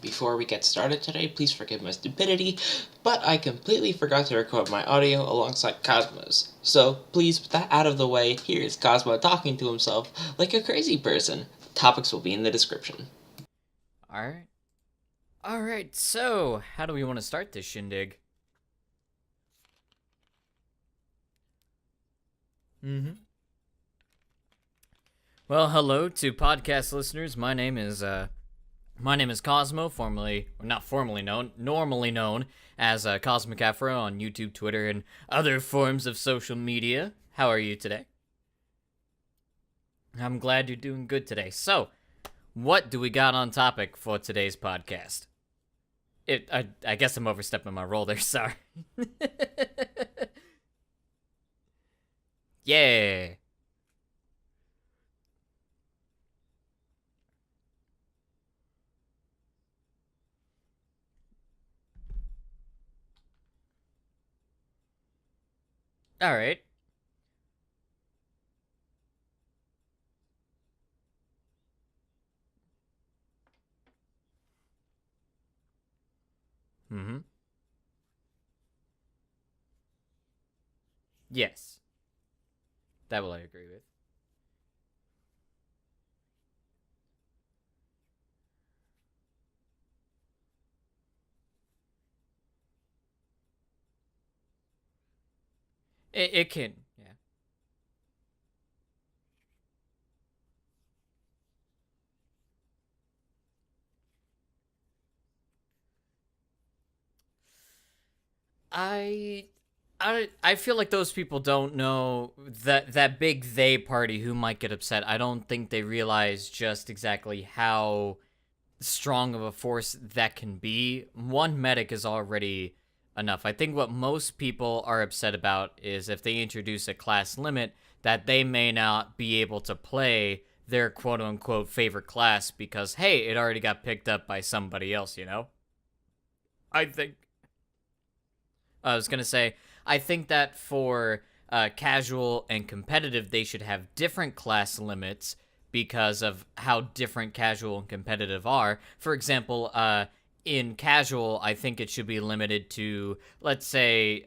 Before we get started today, please forgive my stupidity, but I completely forgot to record my audio alongside Cosmo's. So, please, with that out of the way, here is Cosmo talking to himself like a crazy person. Topics will be in the description. Alright. Alright, so, how do we want to start this shindig? Well, hello to podcast listeners. My name is Cosmo, normally known as Cosmic Afro on YouTube, Twitter, and other forms of social media. How are you today? I'm glad you're doing good today. So, what do we got on topic for today's podcast? I guess I'm overstepping my role there, sorry. Yeah. Alright. Mm-hmm. Yes. That will I agree with. It can, yeah. I I feel like those people don't know that big they party who might get upset. I don't think they realize just exactly how strong of a force that can be. One medic is already enough. I think what most people are upset about is if they introduce a class limit that they may not be able to play their quote unquote favorite class because hey, it already got picked up by somebody else, you know? I think I was gonna say, I think that for casual and competitive, they should have different class limits because of how different casual and competitive are. For example, in casual, I think it should be limited to, let's say,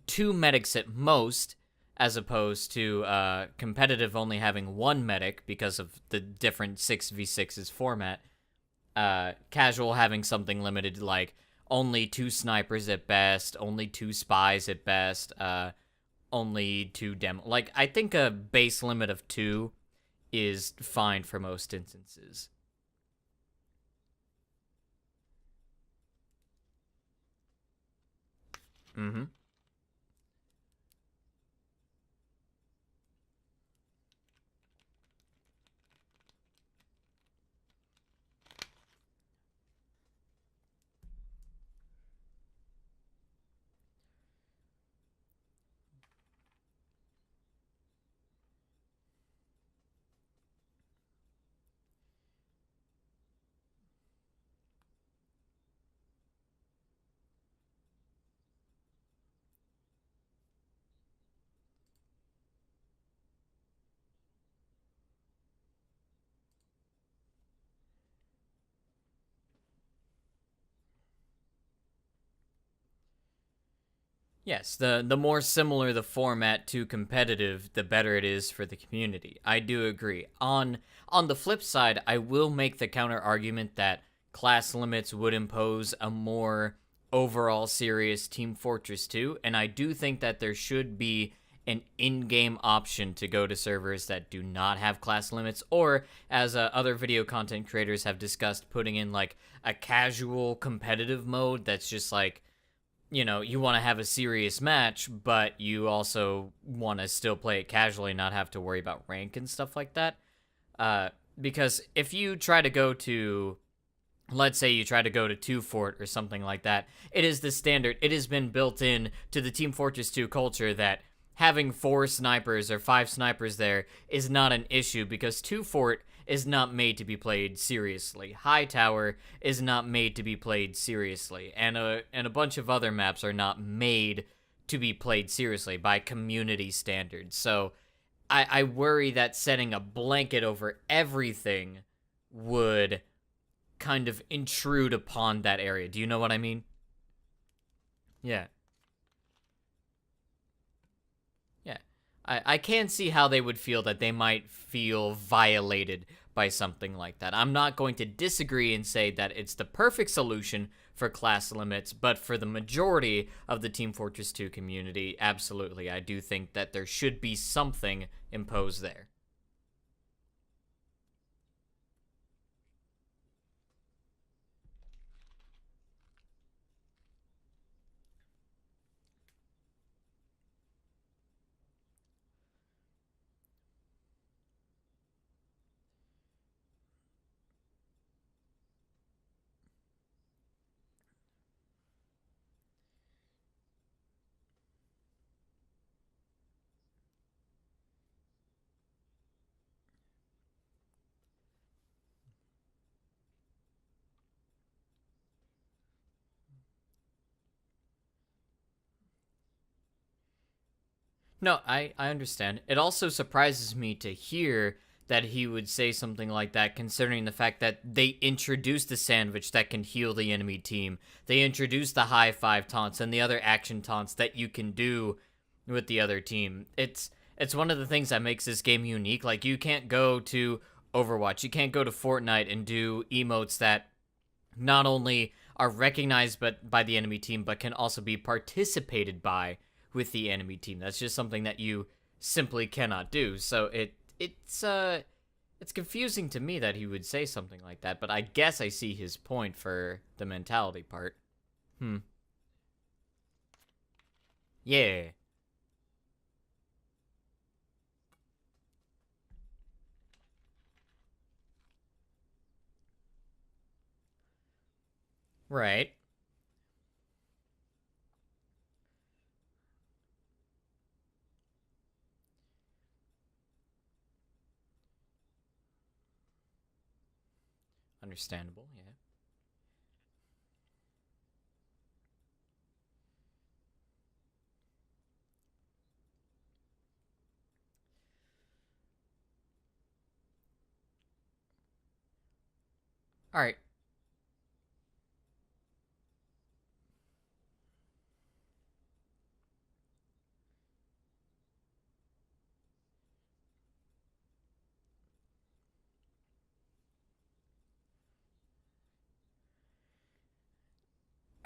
two medics at most, as opposed to competitive only having one medic because of the different 6v6's format. Casual having something limited like only two snipers at best, only two spies at best, only two demo. Like, I think a base limit of two is fine for most instances. Mm-hmm. Yes, the more similar the format to competitive, the better it is for the community. I do agree. On the flip side, I will make the counter argument that class limits would impose a more overall serious Team Fortress 2, and I do think that there should be an in-game option to go to servers that do not have class limits, or as other video content creators have discussed, putting in like a casual competitive mode that's just like, you know, you want to have a serious match, but you also want to still play it casually, not have to worry about rank and stuff like that. Because if you try to go to, let's say you try to go to 2 Fort or something like that, it is the standard. It has been built in to the Team Fortress 2 culture that having 4 snipers or 5 snipers there is not an issue because 2 Fort is not made to be played seriously. High Tower is not made to be played seriously, and a bunch of other maps are not made to be played seriously by community standards. So I worry that setting a blanket over everything would kind of intrude upon that area. Do you know what I mean? Yeah. Yeah. I can see how they would feel that they might feel violated by something like that. I'm not going to disagree and say that it's the perfect solution for class limits, but for the majority of the Team Fortress 2 community, absolutely, I do think that there should be something imposed there. No, I understand. It also surprises me to hear that he would say something like that, considering the fact that they introduced the sandwich that can heal the enemy team. They introduced the high five taunts and the other action taunts that you can do with the other team. It's one of the things that makes this game unique. Like, you can't go to Overwatch, you can't go to Fortnite and do emotes that not only are recognized by the enemy team, but can also be participated by with the enemy team. That's just something that you simply cannot do. So it's confusing to me that he would say something like that, but I guess I see his point for the mentality part. Yeah. Right. Understandable, yeah. All right.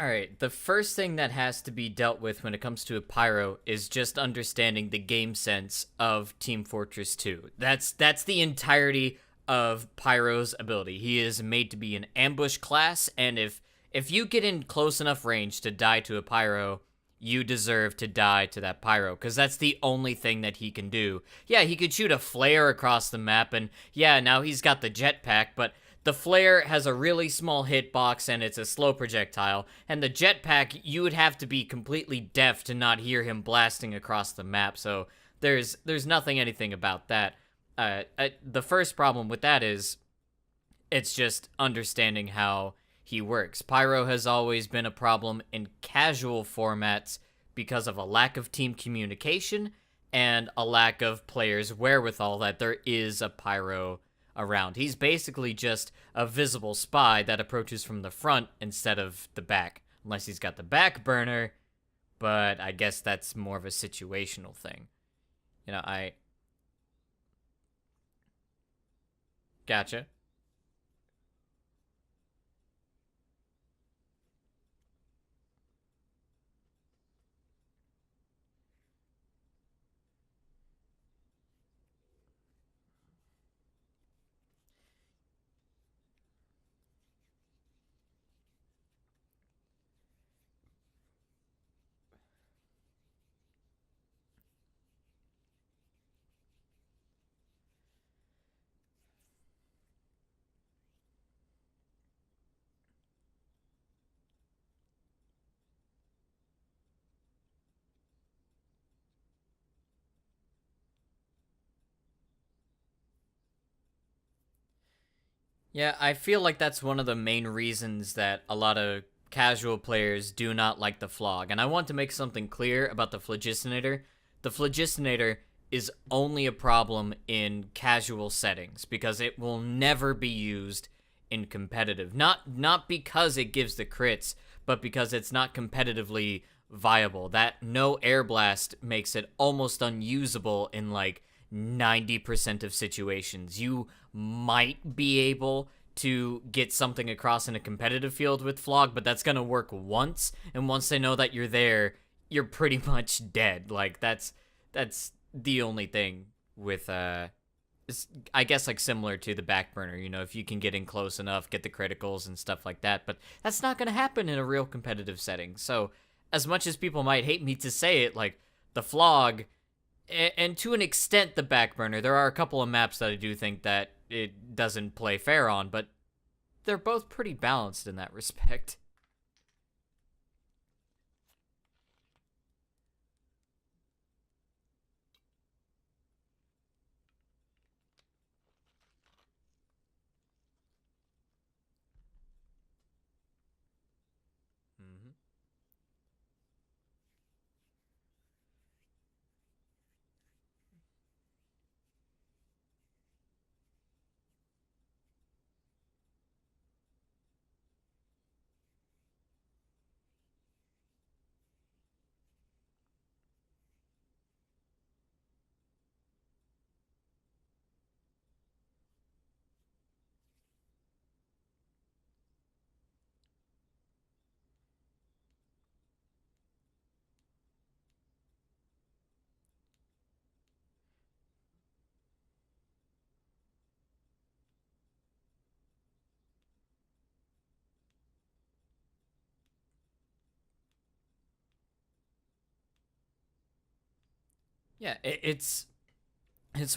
All right, the first thing that has to be dealt with when it comes to a pyro is just understanding the game sense of Team Fortress 2. That's the entirety of Pyro's ability. He is made to be an ambush class, and if you get in close enough range to die to a pyro, you deserve to die to that pyro, because that's the only thing that he can do. Yeah, he could shoot a flare across the map, and yeah, now he's got the jetpack, but the flare has a really small hitbox and it's a slow projectile, and the jetpack, you would have to be completely deaf to not hear him blasting across the map, so there's nothing anything about that. The first problem with that is it's just understanding how he works. Pyro has always been a problem in casual formats because of a lack of team communication and a lack of players' wherewithal that there is a Pyro around. He's basically just a visible spy that approaches from the front instead of the back. Unless he's got the back burner, but I guess that's more of a situational thing. I gotcha. Yeah, I feel like that's one of the main reasons that a lot of casual players do not like the Flog. And I want to make something clear about the Phlogiston. The Phlogiston is only a problem in casual settings because it will never be used in competitive. Not because it gives the crits, but because it's not competitively viable. That no air blast makes it almost unusable in like 90% of situations. You might be able to get something across in a competitive field with Flog, but that's going to work once, and once they know that you're there, you're pretty much dead. Like that's the only thing with I guess like similar to the back burner, you know, if you can get in close enough, get the criticals and stuff like that, but that's not going to happen in a real competitive setting. So as much as people might hate me to say it, like the Flog and to an extent the back burner, there are a couple of maps that I do think that it doesn't play fair on, but they're both pretty balanced in that respect. Mm-hmm. Yeah, it's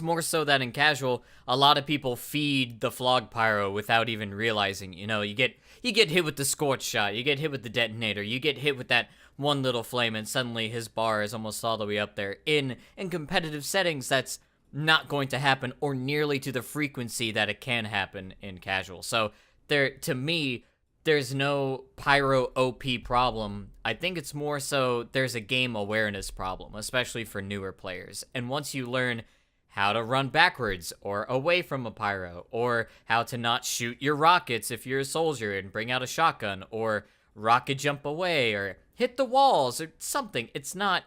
more so that in casual, a lot of people feed the Flog Pyro without even realizing. You know, you get hit with the Scorch Shot, you get hit with the Detonator, you get hit with that one little flame, and suddenly his bar is almost all the way up there. In competitive settings, that's not going to happen, or nearly to the frequency that it can happen in casual. So there, to me, there's no pyro OP problem. I think it's more so there's a game awareness problem, especially for newer players. And once you learn how to run backwards or away from a pyro, or how to not shoot your rockets if you're a soldier and bring out a shotgun, or rocket jump away, or hit the walls, or something, it's not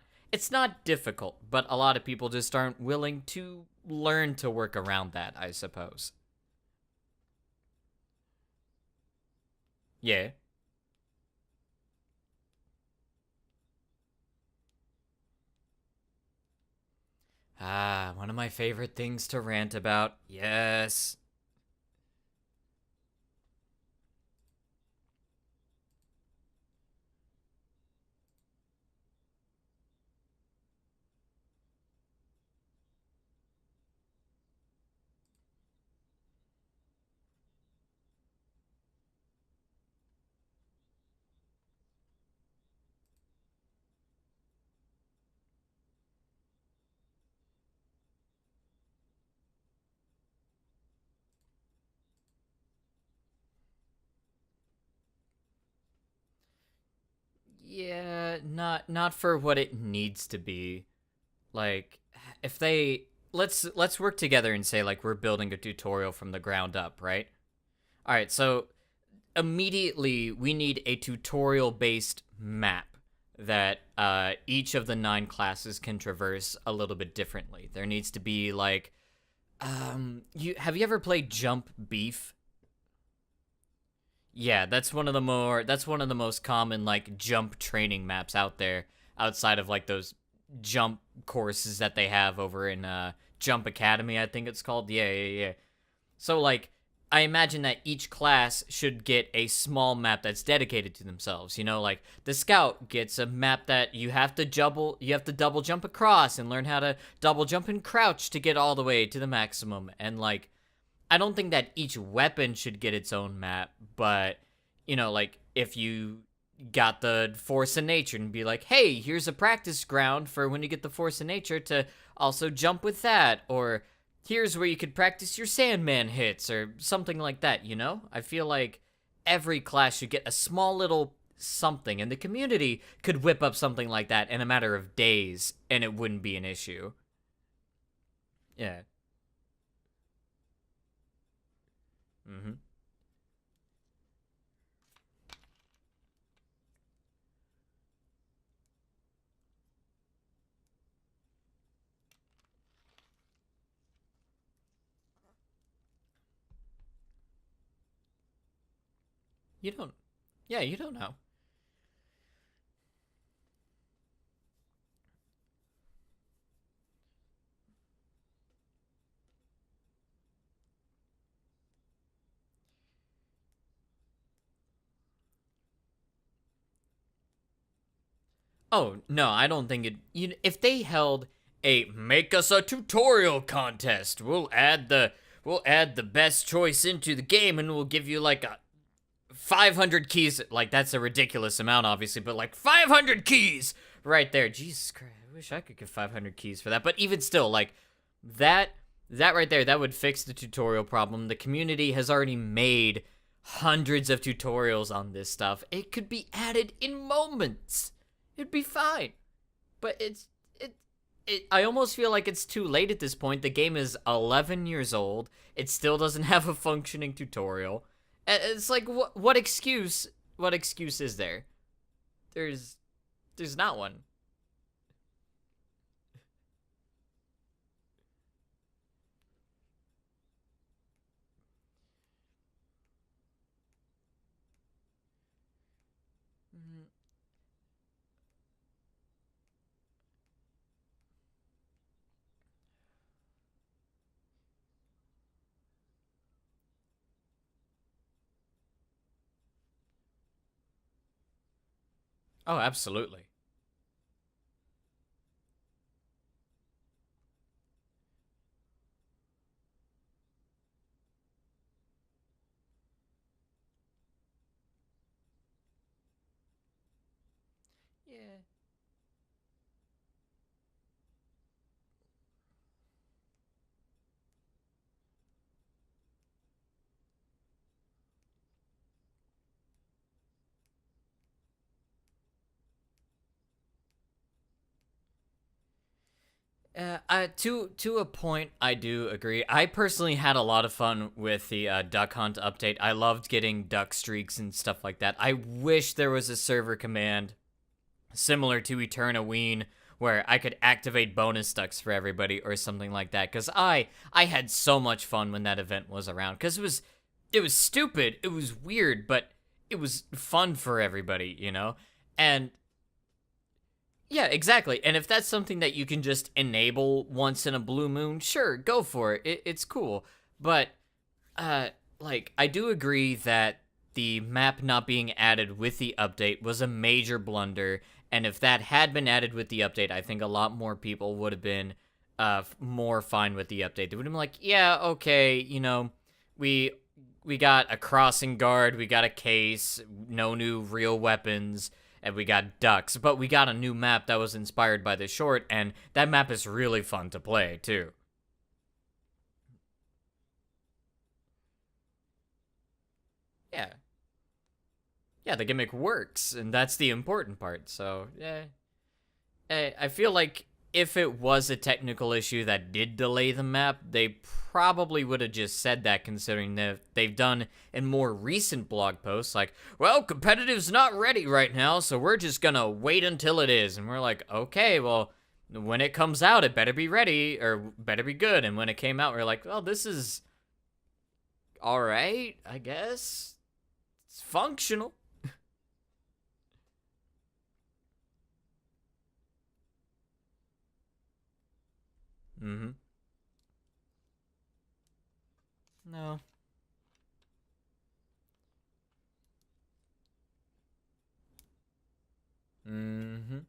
difficult, but a lot of people just aren't willing to learn to work around that, I suppose. Yeah. Ah, one of my favorite things to rant about. Yes. Yeah, not for what it needs to be. Like if they let's work together and say like we're building a tutorial from the ground up, right? All right, so immediately we need a tutorial based map that each of the 9 classes can traverse a little bit differently. There needs to be like you have you ever played Jump Beef? Yeah, that's one of the most common like jump training maps out there outside of like those jump courses that they have over in Jump Academy, I think it's called. Yeah, yeah, yeah. So like I imagine that each class should get a small map that's dedicated to themselves. You know, like the scout gets a map that you have to double jump across and learn how to double jump and crouch to get all the way to the maximum. And like I don't think that each weapon should get its own map, but you know, like if you got the Force of Nature and be like, hey, here's a practice ground for when you get the Force of Nature to also jump with that, or here's where you could practice your Sandman hits, or something like that, you know? I feel like every class should get a small little something, and the community could whip up something like that in a matter of days, and it wouldn't be an issue. Yeah. Mm-hmm. You don't. Yeah, you don't know. Oh no, I don't think it. If they held a make us a tutorial contest, we'll add the best choice into the game, and we'll give you like a 500 keys. Like that's a ridiculous amount, obviously, but like 500 keys right there. Jesus Christ, I wish I could get 500 keys for that. But even still, like that that right there, that would fix the tutorial problem. The community has already made hundreds of tutorials on this stuff. It could be added in moments. It'd be fine. But I almost feel like it's too late at this point. The game is 11 years old. It still doesn't have a functioning tutorial. It's like what excuse is there? There's there's not one. Mm, Oh, absolutely. Yeah. To a point, I do agree. I personally had a lot of fun with the Duck Hunt update. I loved getting duck streaks and stuff like that. I wish there was a server command similar to Eternaween where I could activate bonus ducks for everybody or something like that. Because I had so much fun when that event was around. Because it was stupid, it was weird, but it was fun for everybody, you know. And yeah, exactly. And if that's something that you can just enable once in a blue moon, sure, go for it. It's cool. But uh like I do agree that the map not being added with the update was a major blunder, and if that had been added with the update, I think a lot more people would have been more fine with the update. They would have been like, "Yeah, okay, we we got a crossing guard, we got a case, no new real weapons, and we got ducks, but we got a new map that was inspired by the short, and that map is really fun to play too." Yeah. Yeah, the gimmick works, and that's the important part. So, yeah. I feel like if it was a technical issue that did delay the map, they probably would have just said that, considering that they've done in more recent blog posts, like, well, competitive's not ready right now, so we're just gonna wait until it is. And we're like, okay, well, when it comes out, it better be ready, or better be good. And when it came out, we're like, well, this is alright, I guess. It's functional. Mm hmm. No. Mm hmm.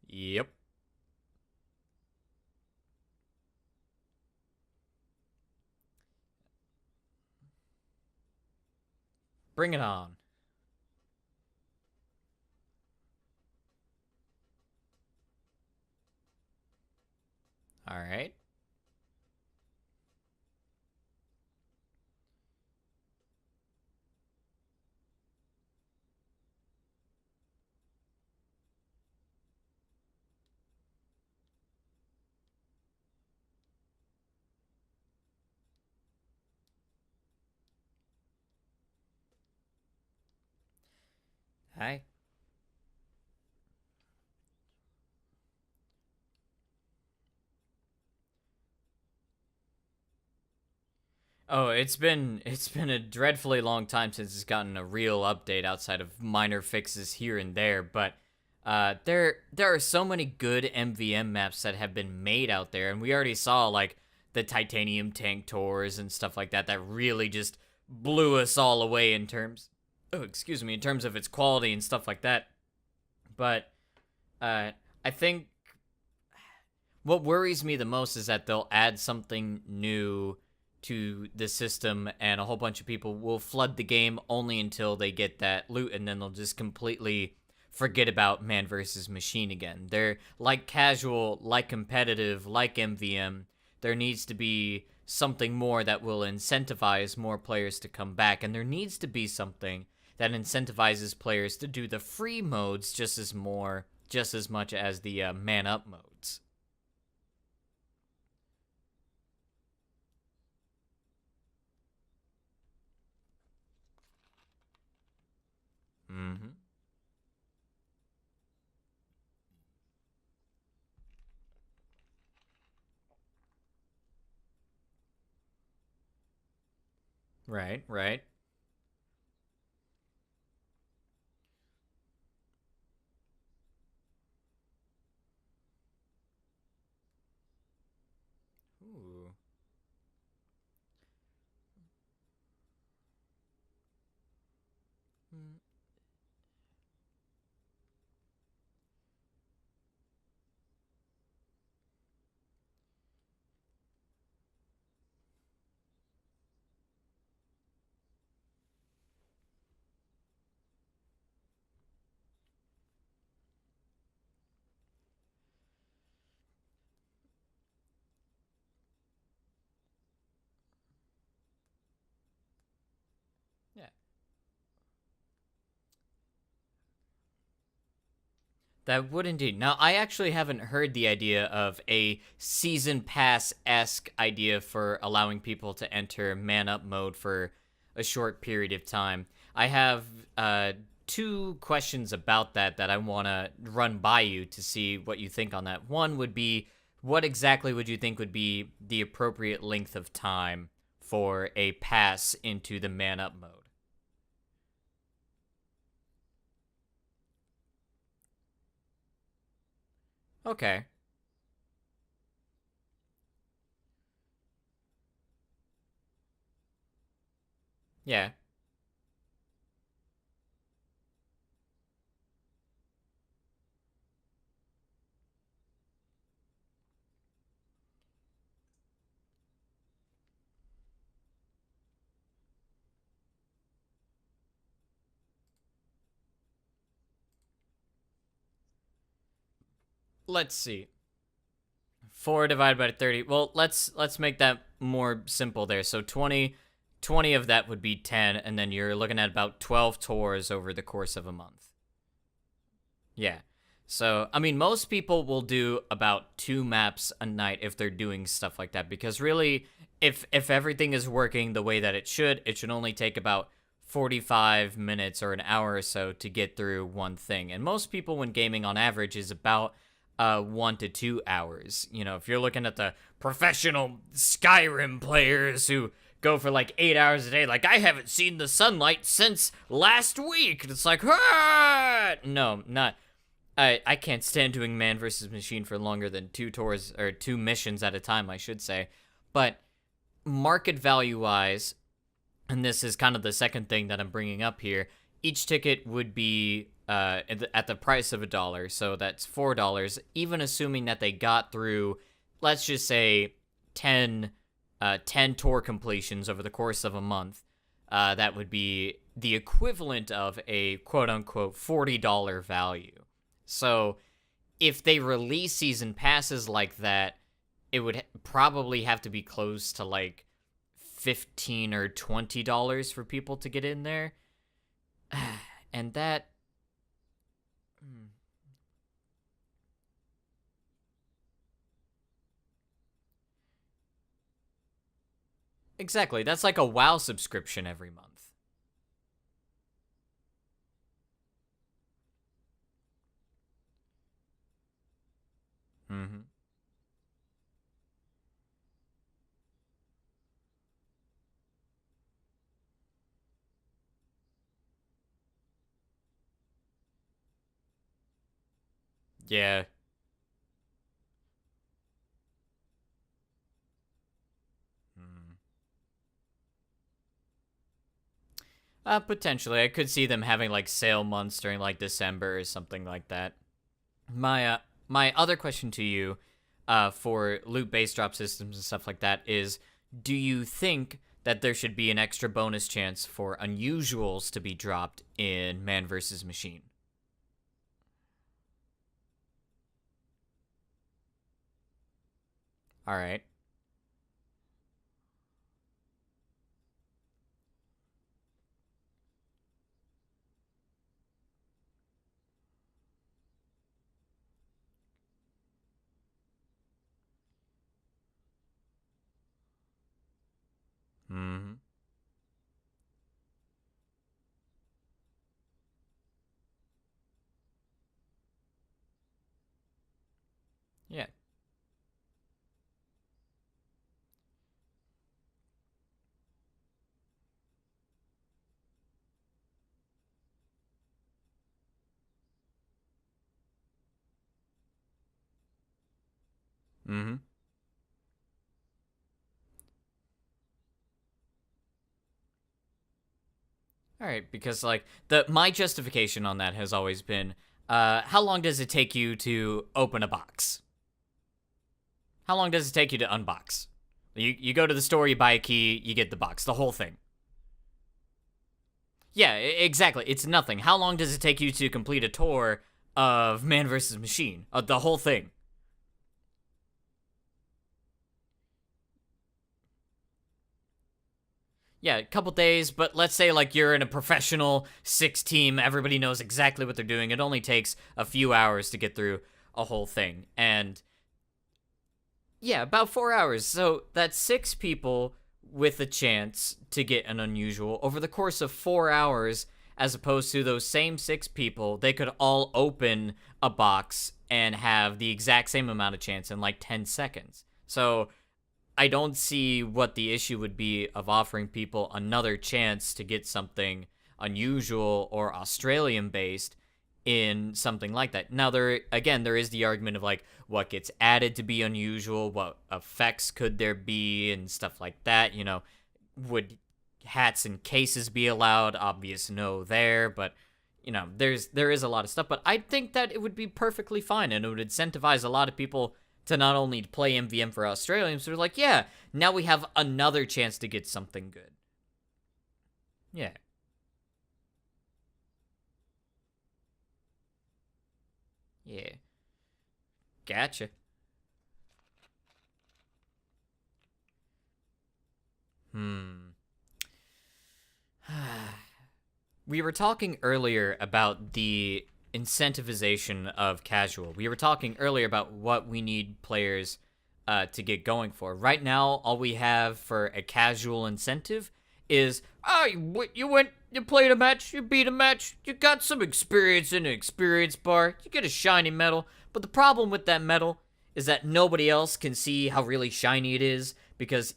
Yep. Bring it on. All right. Hi. Oh, it's been a dreadfully long time since it's gotten a real update outside of minor fixes here and there, but there are so many good MVM maps that have been made out there, and we already saw like the titanium tank tours and stuff like that that really just blew us all away in terms excuse me, in terms of its quality and stuff like that. But I think what worries me the most is that they'll add something new to the system and a whole bunch of people will flood the game only until they get that loot, and then they'll just completely forget about man versus machine again. They're like casual, like competitive, like MVM. There needs to be something more that will incentivize more players to come back, and there needs to be something that incentivizes players to do the free modes just as much as the man up modes. Mm-hmm. Right, right. Ooh. Mm. Yeah. That would indeed. Now, I actually haven't heard the idea of a season pass esque idea for allowing people to enter man up mode for a short period of time. I have two questions about that I want to run by you to see what you think on that. One would be, what exactly would you think would be the appropriate length of time for a pass into the man up mode? Okay. Yeah. Let's see. 4 divided by 30. Well, let's make that more simple there. So 20 of that would be 10, and then you're looking at about 12 tours over the course of a month. Yeah. So, I mean, most people will do about 2 maps a night if they're doing stuff like that, because really, if everything is working the way that it should only take about 45 minutes or an hour or so to get through one thing. And most people, when gaming on average, is about 1 to 2 hours. You know, if you're looking at the professional Skyrim players who go for like 8 hours a day, like, I haven't seen the sunlight since last week. It's like, ah! No, not. I can't stand doing man versus machine for longer than 2 tours or 2 missions at a time, I should say. But market value wise, and this is kind of the second thing that I'm bringing up here, each ticket would be at the price of $1, so that's $4. Even assuming that they got through, let's just say, 10, 10 tour completions over the course of a month, that would be the equivalent of a quote unquote $40 value. So if they release season passes like that, it would probably have to be close to like 15 or $20 for people to get in there. And that, exactly, that's like a WoW subscription every month. Mm-hmm. Yeah. Mm. Potentially. I could see them having like sale months during like December or something like that. My other question to you, for loot based drop systems and stuff like that is, do you think that there should be an extra bonus chance for unusuals to be dropped in Man vs. Machine? All right. Mm-hmm. Yeah. Mm-hmm. All right, because like the my justification on that has always been, how long does it take you to open a box? How long does it take you to unbox? You go to the store, you buy a key, you get the box, the whole thing. Yeah, exactly. It's nothing. How long does it take you to complete a tour of Man vs. Machine? The whole thing. Yeah, a couple days, but let's say like you're in a professional six team, everybody knows exactly what they're doing. It only takes a few hours to get through a whole thing. And yeah, about 4 hours. So that's six people with a chance to get an unusual over the course of 4 hours, as opposed to those same six people, they could all open a box and have the exact same amount of chance in like 10 seconds. So I don't see what the issue would be of offering people another chance to get something unusual or Australian based in something like that. Now there is the argument of like what gets added to be unusual, what effects could there be and stuff like that, would hats and cases be allowed? Obvious no there, but there is a lot of stuff, but I think that it would be perfectly fine and it would incentivize a lot of people to not only play MVM for Australians, but like, yeah, now we have another chance to get something good. Yeah. Yeah. Gotcha. Hmm. We were talking earlier about the incentivization of casual. We were talking earlier about what we need players to get going for. Right now, all we have for a casual incentive is, you went, you played a match, you beat a match, you got some experience in an experience bar, you get a shiny medal. But the problem with that medal is that nobody else can see how really shiny it is, because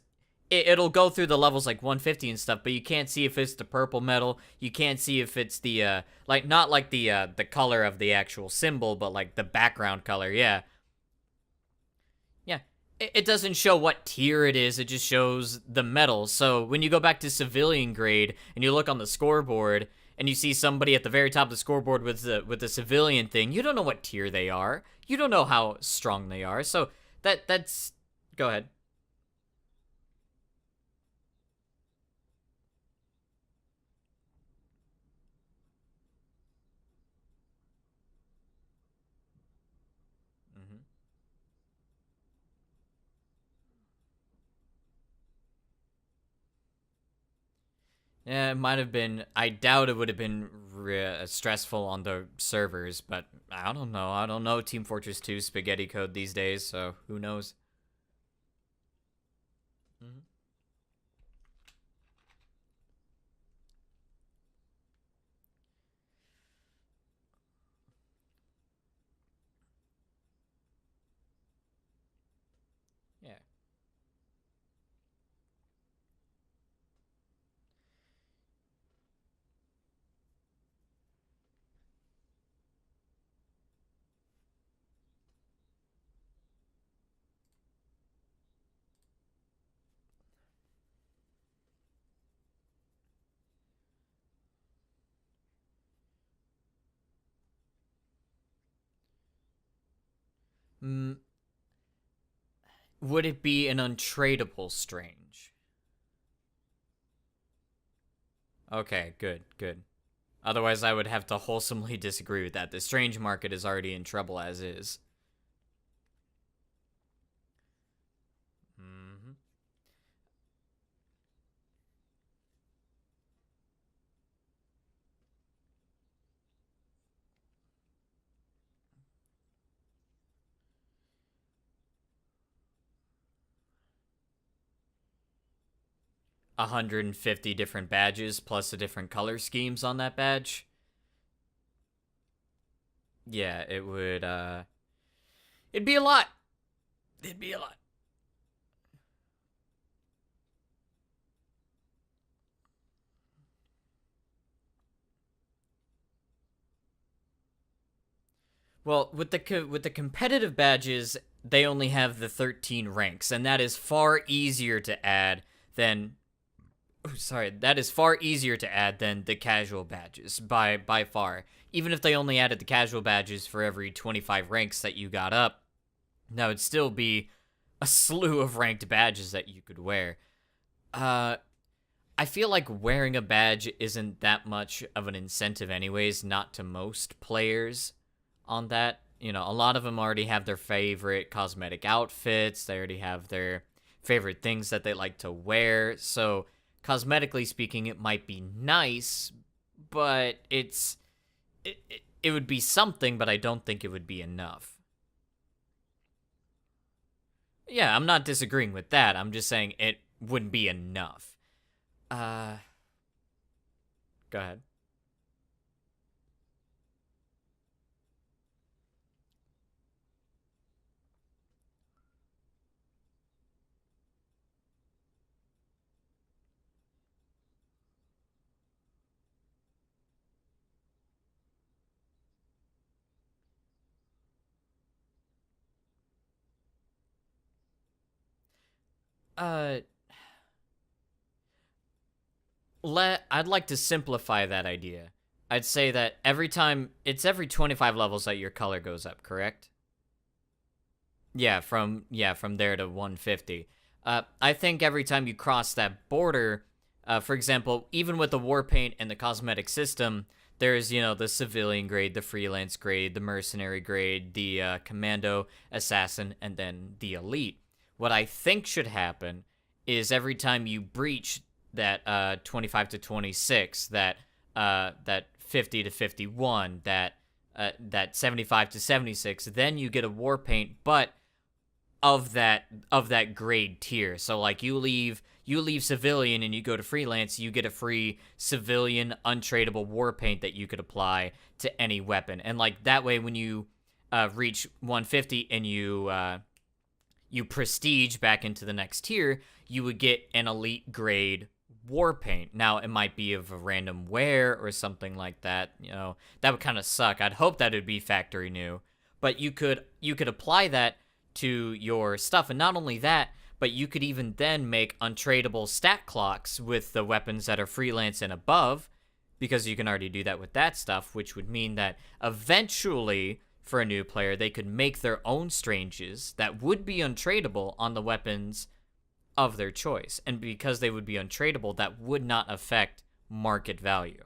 it'll go through the levels like 150 and stuff, but you can't see if it's the purple metal. You can't see if it's the like, not like the color of the actual symbol, but like the background color. Yeah, yeah. It doesn't show what tier it is. It just shows the metal. So when you go back to civilian grade and you look on the scoreboard and you see somebody at the very top of the scoreboard with the civilian thing, you don't know what tier they are. You don't know how strong they are. So that's go ahead. Mm-hmm. Yeah, it might have been. I doubt it would have been stressful on the servers, but I don't know. I don't know Team Fortress 2 spaghetti code these days, so who knows? Mm-hmm. Mm, would it be an untradeable strange? Okay, good, good. Otherwise, I would have to wholesomely disagree with that. The strange market is already in trouble as is. Mm-hmm. 150 different badges plus the different color schemes on that badge. Yeah, it would, it'd be a lot. It'd be a lot. Well, with the competitive badges, they only have the 13 ranks, and that is far easier to add than that is far easier to add than the casual badges by far. Even if they only added the casual badges for every 25 ranks that you got up, that would still be a slew of ranked badges that you could wear. I feel like wearing a badge isn't that much of an incentive anyways, not to most players on that. You know, a lot of them already have their favorite cosmetic outfits, they already have their favorite things that they like to wear. So, cosmetically speaking, it might be nice, but it would be something, but I don't think it would be enough. Yeah, I'm not disagreeing with that. I'm just saying it wouldn't be enough. Uh, go ahead. Uh, I'd like to simplify that idea. I'd say that every 25 levels that your color goes up, correct? Yeah, from there to 150. I think every time you cross that border, for example, even with the war paint and the cosmetic system, there's the civilian grade, the freelance grade, the mercenary grade, the commando, assassin, and then the elite. What I think should happen is every time you breach that 25 to 26, that 50 to 51, that 75 to 76, then you get a war paint, but of that grade tier. So like you leave civilian and you go to freelance, you get a free civilian untradeable war paint that you could apply to any weapon. And like that way when you reach 150 and you prestige back into the next tier, you would get an elite grade war paint. Now it might be of a random wear or something like that. That would kind of suck. I'd hope that it'd be factory new, but you could apply that to your stuff, and not only that, but you could even then make untradeable stat clocks with the weapons that are freelance and above, because you can already do that with that stuff, which would mean that eventually for a new player they could make their own stranges that would be untradeable on the weapons of their choice, and because they would be untradeable, that would not affect market value.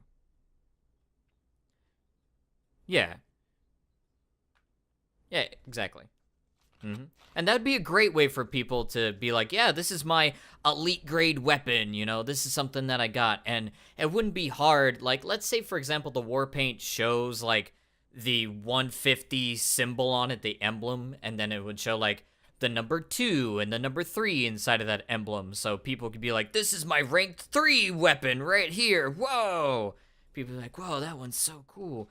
Yeah, yeah, exactly. Mm-hmm. And that'd be a great way for people to be like, yeah, this is my elite grade weapon, this is something that I got. And it wouldn't be hard. Like, let's say, for example, the war paint shows like the 150 symbol on it, the emblem, and then it would show like the number 2 and the number 3 inside of that emblem. So people could be like, this is my ranked 3 weapon right here. Whoa. People are like, whoa, that one's so cool.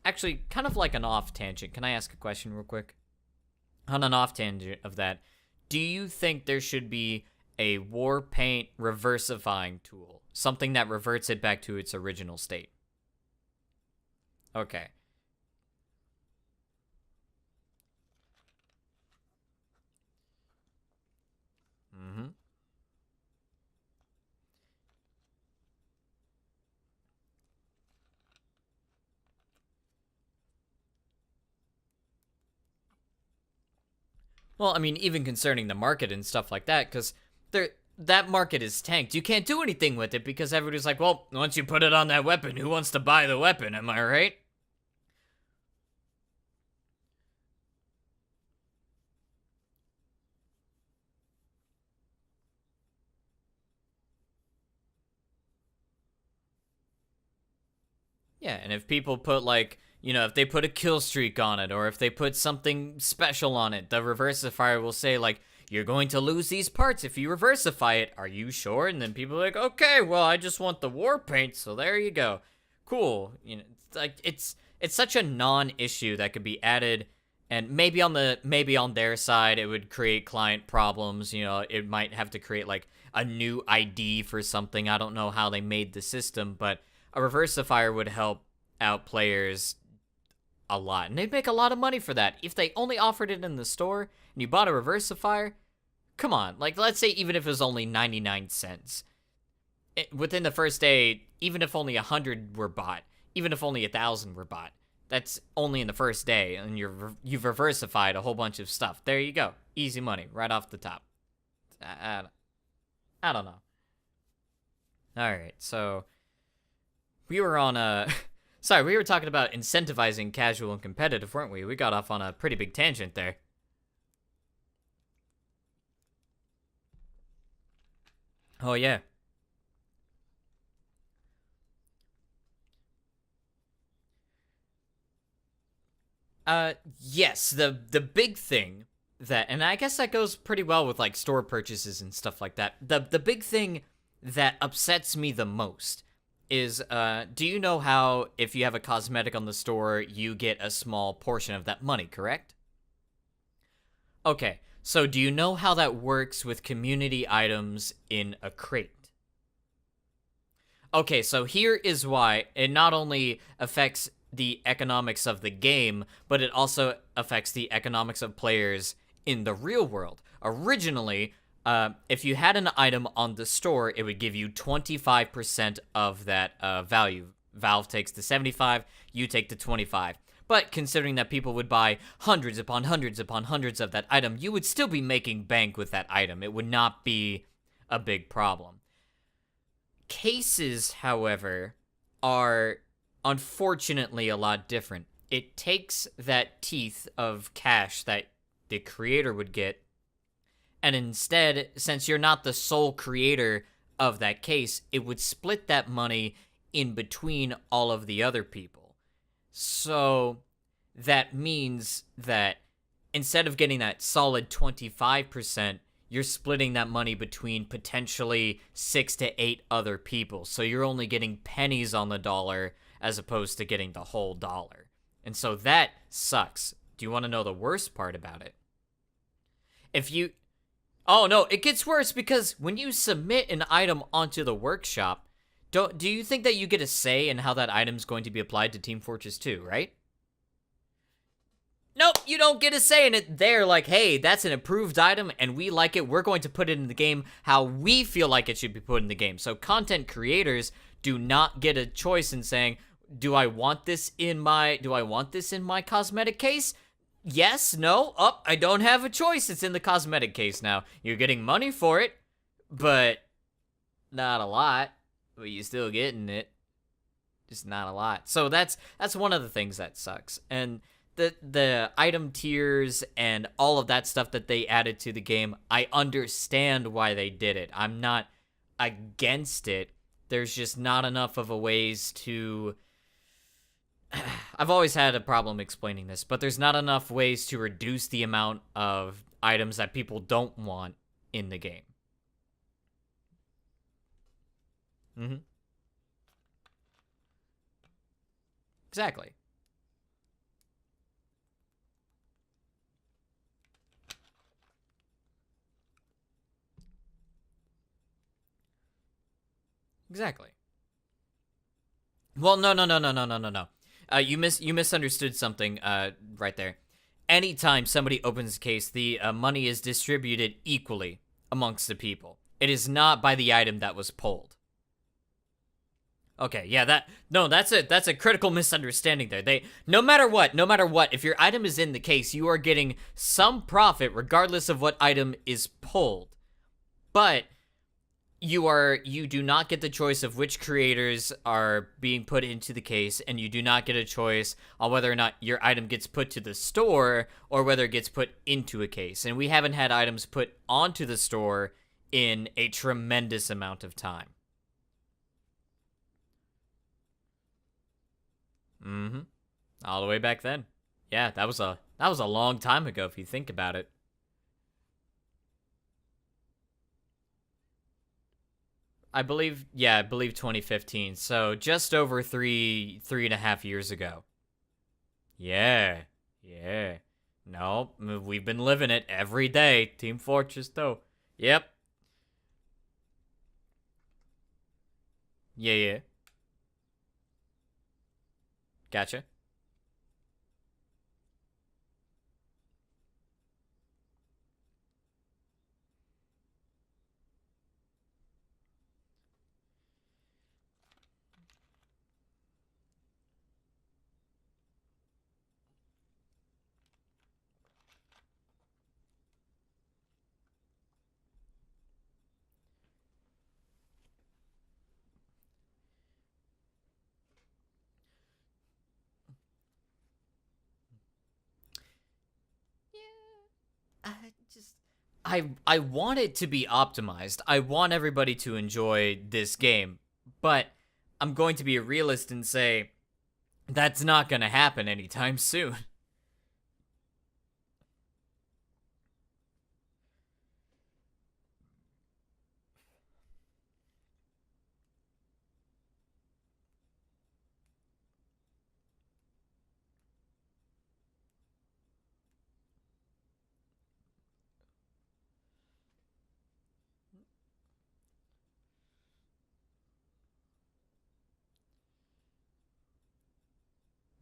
Actually, kind of like an off tangent. Can I ask a question real quick? On an off tangent of that, do you think there should be a war paint reversifying tool? Something that reverts it back to its original state? Okay. Mm-hmm. Well, I mean, even concerning the market and stuff like that, because that market is tanked. You can't do anything with it because everybody's like, well, once you put it on that weapon, who wants to buy the weapon? Am I right? Yeah, and if people put like, if they put a kill streak on it, or if they put something special on it, the reversifier will say like, you're going to lose these parts if you reversify it. Are you sure? And then people are like, okay, well, I just want the war paint, so there you go. Cool. It's like it's such a non-issue that could be added, and maybe on their side it would create client problems. It might have to create like a new ID for something. I don't know how they made the system, but a reversifier would help out players a lot, and they'd make a lot of money for that. If they only offered it in the store and you bought a reversifier, come on, like let's say even if it was only 99 cents, within the first day, even if only 100 were bought, even if only 1,000 were bought, that's only in the first day, and you've reversified a whole bunch of stuff. There you go, easy money right off the top. I don't know. All right, so we were on a sorry, we were talking about incentivizing casual and competitive, weren't we? We got off on a pretty big tangent there. Oh yeah. Yes, the big thing that, and I guess that goes pretty well with like store purchases and stuff like that. The big thing that upsets me the most is, do you know how if you have a cosmetic on the store, you get a small portion of that money, correct? Okay, so do you know how that works with community items in a crate? Okay, so here is why it not only affects the economics of the game, but it also affects the economics of players in the real world. Originally, if you had an item on the store, it would give you 25% of that value. Valve takes the 75, you take the 25. But considering that people would buy hundreds upon hundreds upon hundreds of that item, you would still be making bank with that item. It would not be a big problem. Cases, however, are unfortunately a lot different. It takes that teeth of cash that the creator would get, and instead, since you're not the sole creator of that case, it would split that money in between all of the other people. So that means that instead of getting that solid 25%, you're splitting that money between potentially 6 to 8 other people. So you're only getting pennies on the dollar as opposed to getting the whole dollar. And so that sucks. Do you want to know the worst part about it? If you... Oh, no, it gets worse because when you submit an item onto the workshop, do you think that you get a say in how that item's going to be applied to Team Fortress 2, right? Nope, you don't get a say in it. They're like, hey, that's an approved item and we like it. We're going to put it in the game how we feel like it should be put in the game. So content creators do not get a choice in saying, do I want this in my cosmetic case? Yes, no, I don't have a choice. It's in the cosmetic case now. You're getting money for it, but not a lot. But you're still getting it. Just not a lot. So that's one of the things that sucks. And the item tiers and all of that stuff that they added to the game, I understand why they did it. I'm not against it. There's just not enough of a ways to... I've always had a problem explaining this, but there's not enough ways to reduce the amount of items that people don't want in the game. Mm-hmm. Exactly. Exactly. Well, no. You misunderstood something right there. Anytime somebody opens a case, the money is distributed equally amongst the people. It is not by the item that was pulled. Okay, yeah, that's a critical misunderstanding there. No matter what, if your item is in the case, you are getting some profit regardless of what item is pulled. But you do not get the choice of which creators are being put into the case, and you do not get a choice on whether or not your item gets put to the store or whether it gets put into a case. And we haven't had items put onto the store in a tremendous amount of time. Mm-hmm. All the way back then. Yeah, that was a long time ago if you think about it. I believe 2015. So just over three and a half years ago. Yeah, yeah. No, we've been living it every day. Team Fortress 2. Yep. Yeah, yeah. Gotcha. I just I want it to be optimized. I want everybody to enjoy this game, but I'm going to be a realist and say that's not going to happen anytime soon.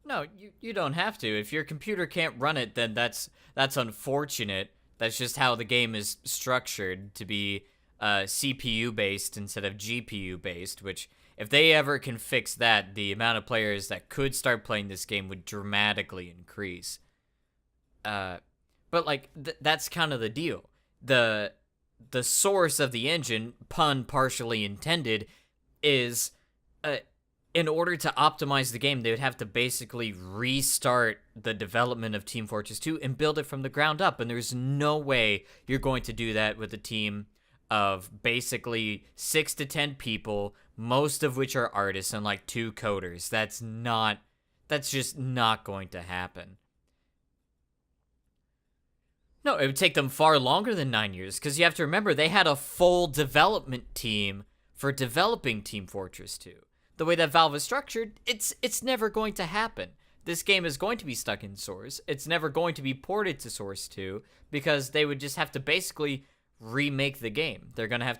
No, you don't have to. If your computer can't run it, then that's unfortunate. That's just how the game is structured to be CPU based instead of GPU based, which if they ever can fix that, the amount of players that could start playing this game would dramatically increase. Uh but like that's kind of the deal. The the source of the engine, pun partially intended, is uh, in order to optimize the game, they would have to basically restart the development of Team Fortress 2 and build it from the ground up. And there's no way you're going to do that with a team of basically 6 to 10 people, most of which are artists and like 2 coders. That's just not going to happen. No, it would take them far longer than 9 years because you have to remember they had a full development team for developing Team Fortress 2. The way that Valve is structured, it's never going to happen. This game is going to be stuck in Source. It's never going to be ported to Source 2 because they would just have to basically remake the game. They would have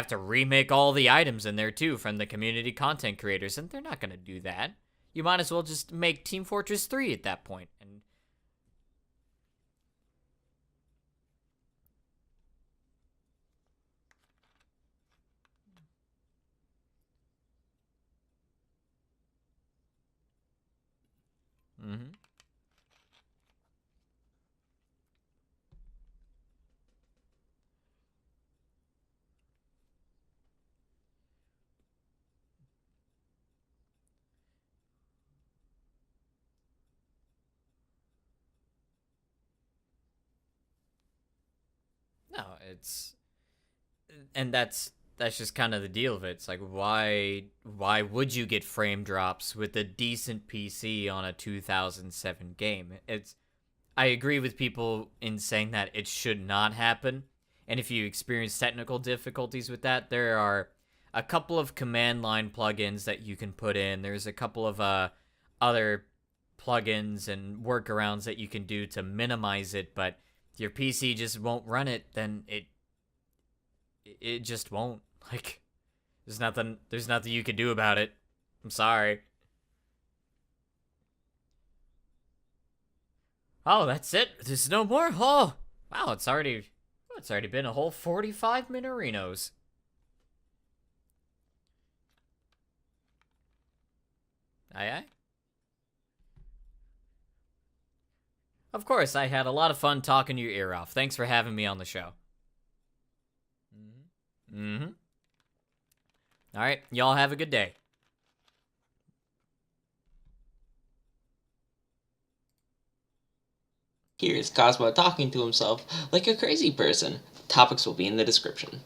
to remake all the items in there too from the community content creators, and they're not going to do that. You might as well just make Team Fortress 3 at that point and mhm. No, it's and that's just kind of the deal of it. It's like why would you get frame drops with a decent PC on a 2007 game? It's I agree with people in saying that it should not happen. And if you experience technical difficulties with that, there are a couple of command line plugins that you can put in. There's a couple of other plugins and workarounds that you can do to minimize it, but if your PC just won't run it, then it just won't. Like there's nothing you can do about it. I'm sorry. Oh, that's it. There's no more. Oh, wow, it's already been a whole 45 Minorinos. Aye aye. Of course, I had a lot of fun talking your ear off. Thanks for having me on the show. Mm-hmm. All right, y'all have a good day. Here's Cosmo talking to himself like a crazy person. Topics will be in the description.